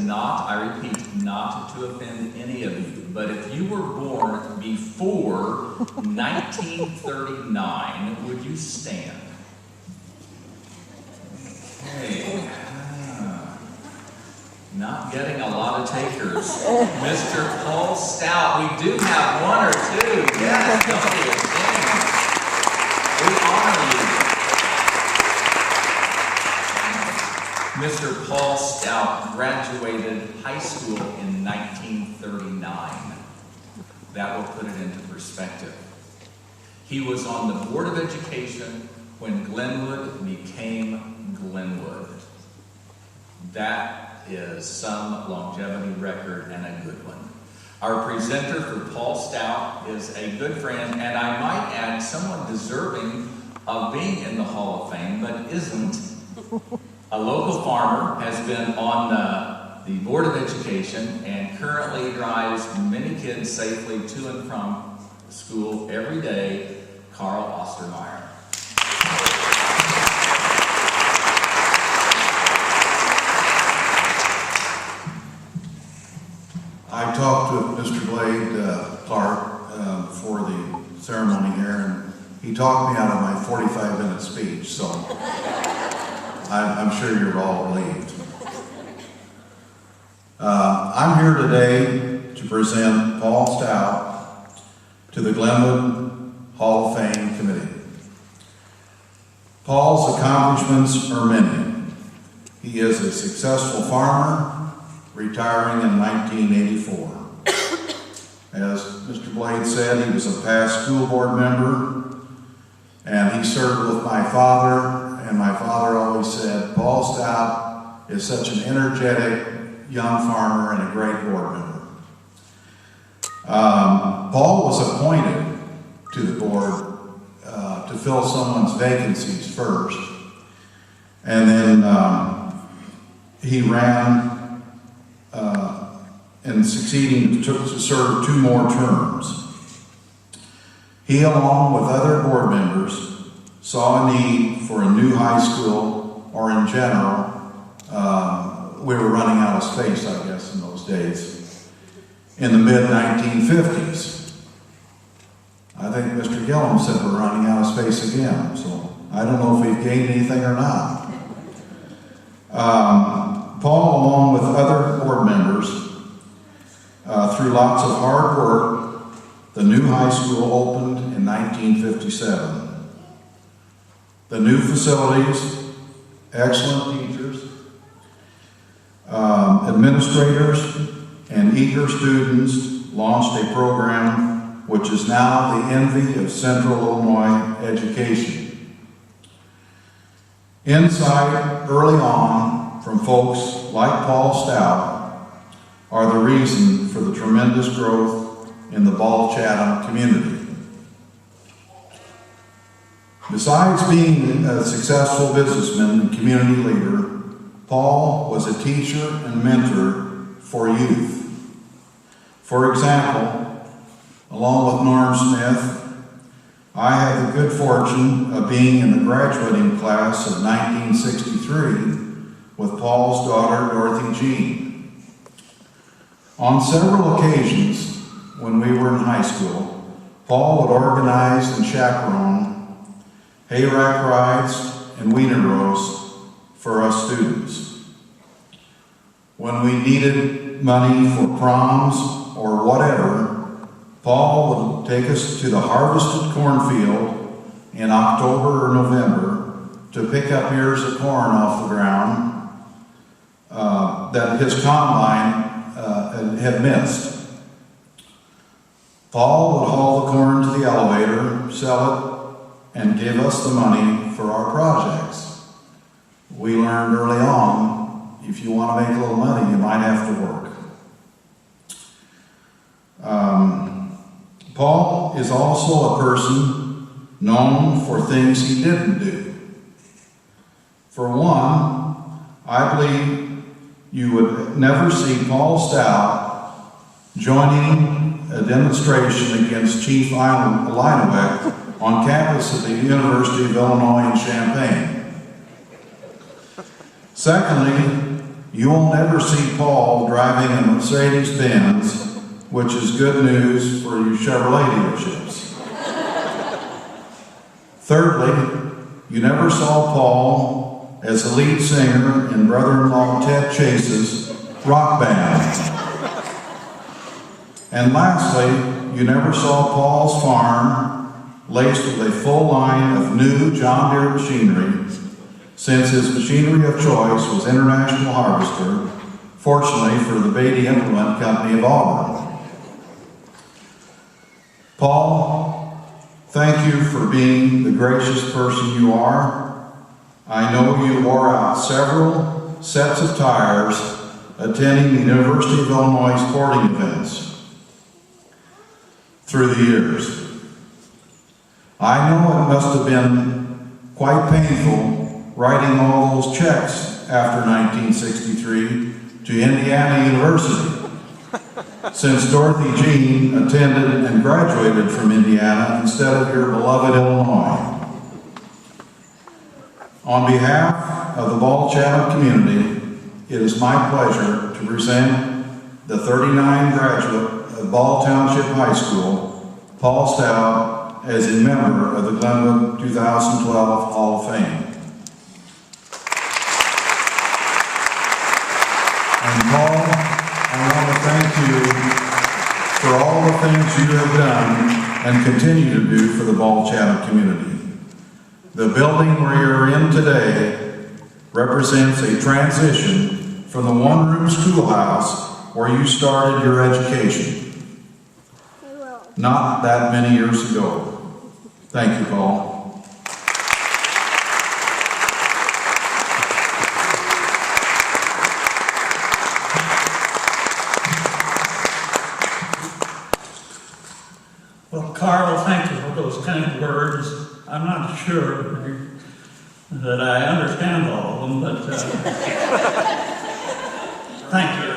not, I repeat, not to offend any of you, but if you were born before 1939, would you stand? Okay. Not getting a lot of takers. Mr. Paul Stout, we do have one or two. Yes, don't be ashamed. We honor you. Mr. Paul Stout graduated high school in 1939. That will put it into perspective. He was on the Board of Education when Glenwood became Glenwood. That is some longevity record and a good one. Our presenter for Paul Stout is a good friend, and I might add someone deserving of being in the Hall of Fame, but isn't. A local farmer, has been on the Board of Education and currently drives many kids safely to and from school every day, Carl Ostermeyer. I talked to Mr. Blade Clark for the ceremony here, and he talked me out of my 45-minute speech, so I'm sure you're all relieved. I'm here today to present Paul Stout to the Glenwood Hall of Fame Committee. Paul's accomplishments are many. He is a successful farmer, retiring in 1984. As Mr. Blade said, he was a past school board member, and he served with my father, and my father always said, Paul Stout is such an energetic young farmer and a great board member. Paul was appointed to the board to fill someone's vacancies first, and then he ran and succeeding to serve 2 more terms. He, along with other board members, saw a need for a new high school, or in general, we were running out of space, I guess, in those days, in the mid-1950s. I think Mr. Gillum said we're running out of space again, so I don't know if we've gained anything or not. Paul, along with other board members, through lots of hard work, the new high school opened in 1957. The new facilities, excellent teachers, administrators, and eager students launched a program which is now the envy of Central Illinois education. Insight early on from folks like Paul Stout are the reason for the tremendous growth in the Ball Chatham community. Besides being a successful businessman and community leader, Paul was a teacher and mentor for youth. For example, along with Norm Smith, I had the good fortune of being in the graduating class of 1963 with Paul's daughter, Dorothy Jean. On several occasions, when we were in high school, Paul would organize and chaperone hayrack rides and wiener roasts for us students. When we needed money for proms or whatever, Paul would take us to the harvested cornfield in October or November to pick up ears of corn off the ground that his combine had missed. Paul would haul the corn to the elevator, sell it, and give us the money for our projects. We learned early on, if you want to make a little money, you might have to work. Paul is also a person known for things he didn't do. For one, I believe you would never see Paul Stout joining a demonstration against Chief Linowick on campus at the University of Illinois in Champaign. Secondly, You will never see Paul driving a Mercedes-Benz, which is good news for you Chevrolet dealerships. Thirdly, you never saw Paul as the lead singer in brother-in-law Ted Chase's rock band. And lastly, you never saw Paul's farm laced with a full line of new John Deere machinery, since his machinery of choice was International Harvester, fortunately for the Beatty Implement Company of Auburn. Paul, thank you for being the gracious person you are. I know you wore out several sets of tires attending the University of Illinois sporting events through the years. I know it must have been quite painful writing all those checks after 1963 to Indiana University, since Dorothy Jean attended and graduated from Indiana instead of your beloved Illinois. On behalf of the Ball Chatham community, it is my pleasure to present the 39 graduate of Ball Township High School, Paul Stout, as a member of the Glenwood 2012 Hall of Fame. And Paul, I want to thank you for all the things you have done and continue to do for the Ball Chatham community. The building where you're in today represents a transition from the one-room schoolhouse where you started your education, not that many years ago. Thank you, Paul. Well, Carl, thank you for those kind words. I'm not sure that I understand all of them, but thank you.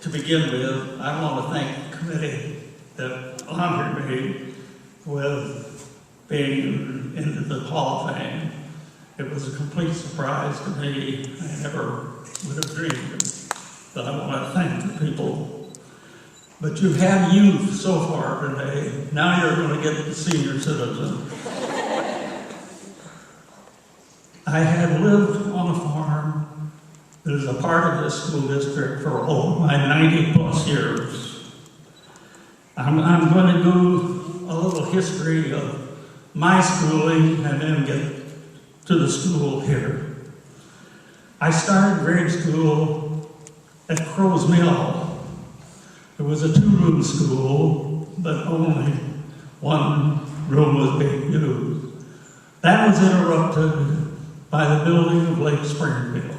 To begin with, I want to thank the committee that honored me with being into the Hall of Fame. It was a complete surprise to me. I never would have dreamed it. But I want to thank the people. But you've had youth so far today. Now you're going to get the senior citizen. I had lived on a farm that is a part of this school district for all my 90 plus years. I'm going to do a little history of my schooling and then get to the school here. I started grade school at Crow's Mill. It was a two-room school, but only one room was being used. That was interrupted by the building of Lake Springfield.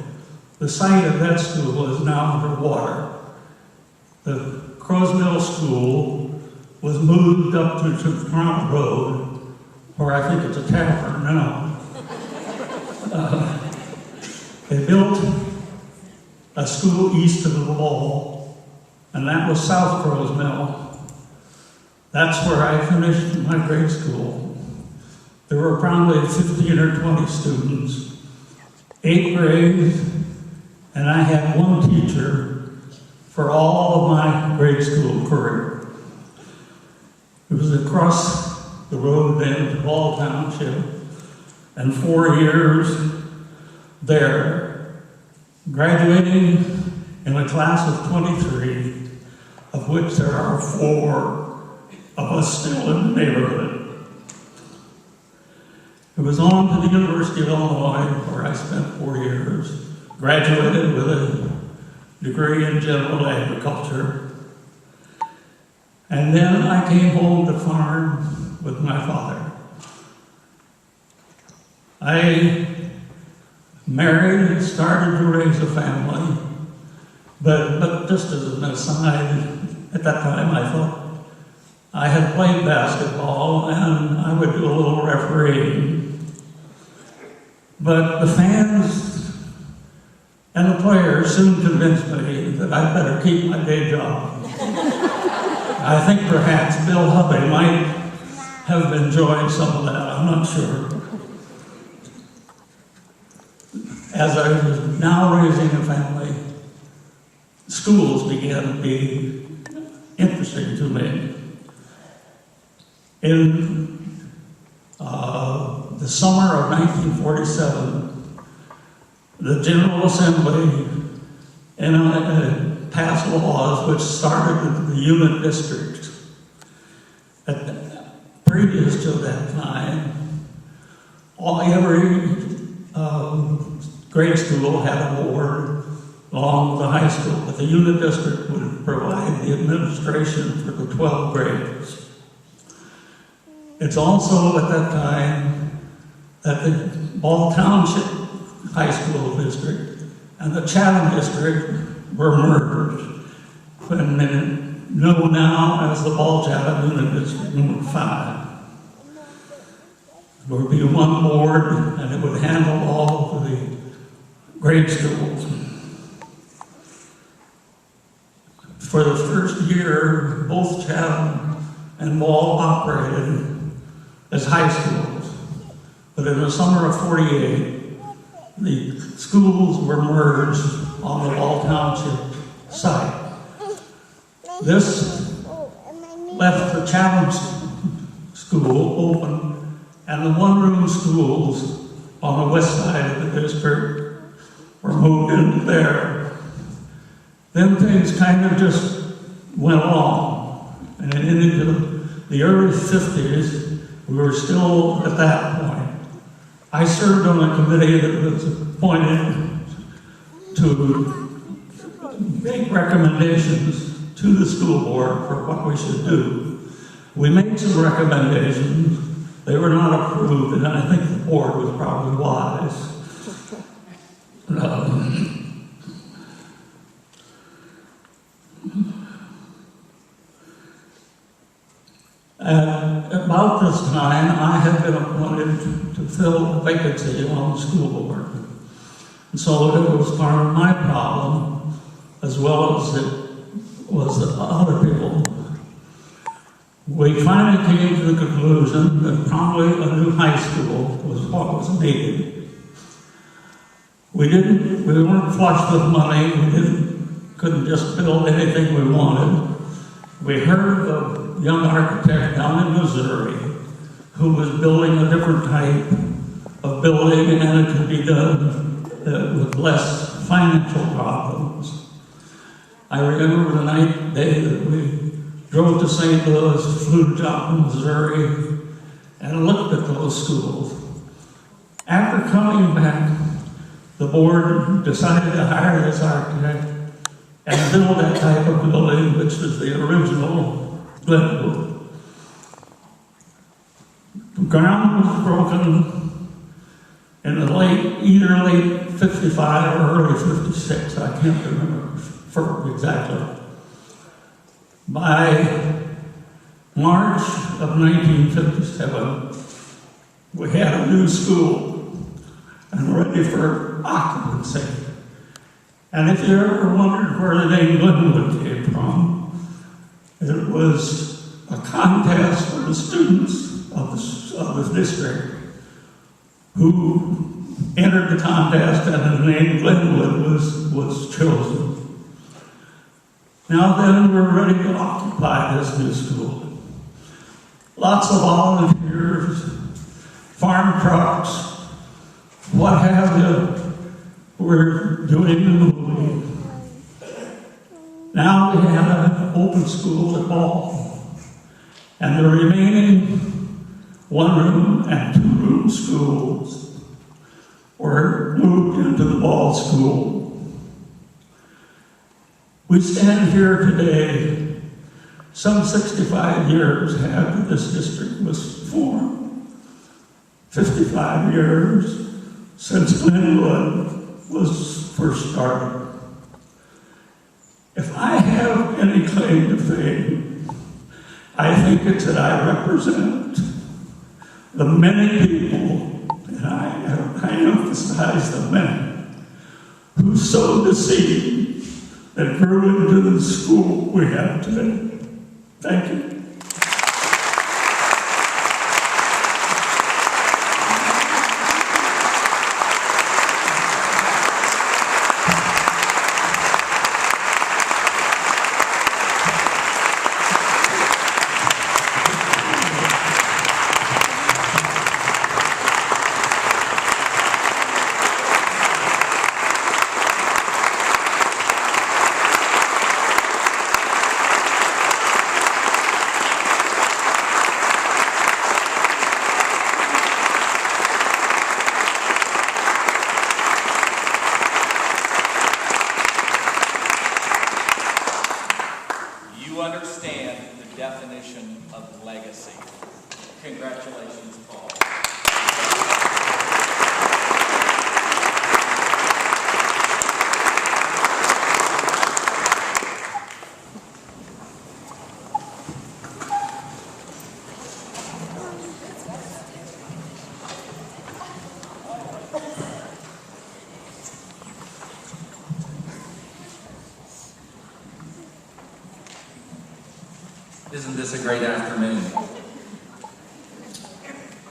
The site of that school is now underwater. The Crow's Mill School was moved up to Toronto Road, where I think it's a tavern now. They built a school east of the wall, and that was South Crow's Mill. That's where I finished my grade school. There were probably 15 or 20 students, 8 grades, and I had one teacher for all of my grade school career. It was across the road then to Ball Township, and 4 years there, graduating in a class of 23, of which there are 4 of us still in the neighborhood. It was on to the University of Illinois, where I spent 4 years, graduated with a degree in general agriculture. And then I came home to farm with my father. I married and started to raise a family, but just as an aside, at that time I thought I had played basketball and I would do a little refereeing. But the fans and the players soon convinced me that I'd better keep my day job. I think perhaps Bill Hubby might have enjoyed some of that, I'm not sure. as I was now raising a family, schools began to be interesting to me. In the summer of 1947, the General Assembly passed laws which started the unit district. Previous to that time, every grade school had a board along with the high school, but the unit district would provide the administration for the 12 grades. It's also at that time that the Ball Township High School District and the Chatham District were merged, and known now as the Ball Chatham Unit District number 5. There would be one board, and it would handle all of the grade schools. For the first year, both Chatham and Ball operated as high schools. But in the summer of '48, the schools were merged on the Ball Township site. This left the Chatham School open, and the one-room schools on the west side of the district were moved into there. Then things kind of just went along, and into the early 50s, we were still at that point. I served on a committee that was appointed to make recommendations to the school board for what we should do. We made some recommendations. They were not approved, and I think the board was probably wise. At about this time, I had been appointed to fill a vacancy on the school board. And so it was part of my problem, as well as it was the other people. We finally came to the conclusion that probably a new high school was what was needed. We weren't flush with money, couldn't just build anything we wanted. We heard of a young architect down in Missouri who was building a different type of building, and it could be done with less financial problems. I remember the day that we drove to St. Louis, flew to Chatham, Missouri, and looked at those schools. After coming back, the board decided to hire this architect and build that type of building, which was the original Glenwood. The ground was broken in the either late 55 or early 56, I can't remember exactly. By March of 1957, we had a new school and ready for occupancy. And if you ever wondered where the name Glenwood came from, it was a contest for the students of the district who entered the contest, and the name Glenwood was chosen. Now then, we're ready to occupy this new school. Lots of volunteers, farm trucks, what have you, we're doing the moving. Now we have an open school at Ball, and the remaining one-room and two-room schools were moved into the Ball School. We stand here today, some 65 years after this district was formed, 55 years since Glenwood was first started. If I have any claim to fame, I think it's that I represent the many people, and I emphasize the many, who sowed the seed that grew into the school we have today. Thank you. definition of legacy. Congratulations, Paul. Isn't this a great afternoon?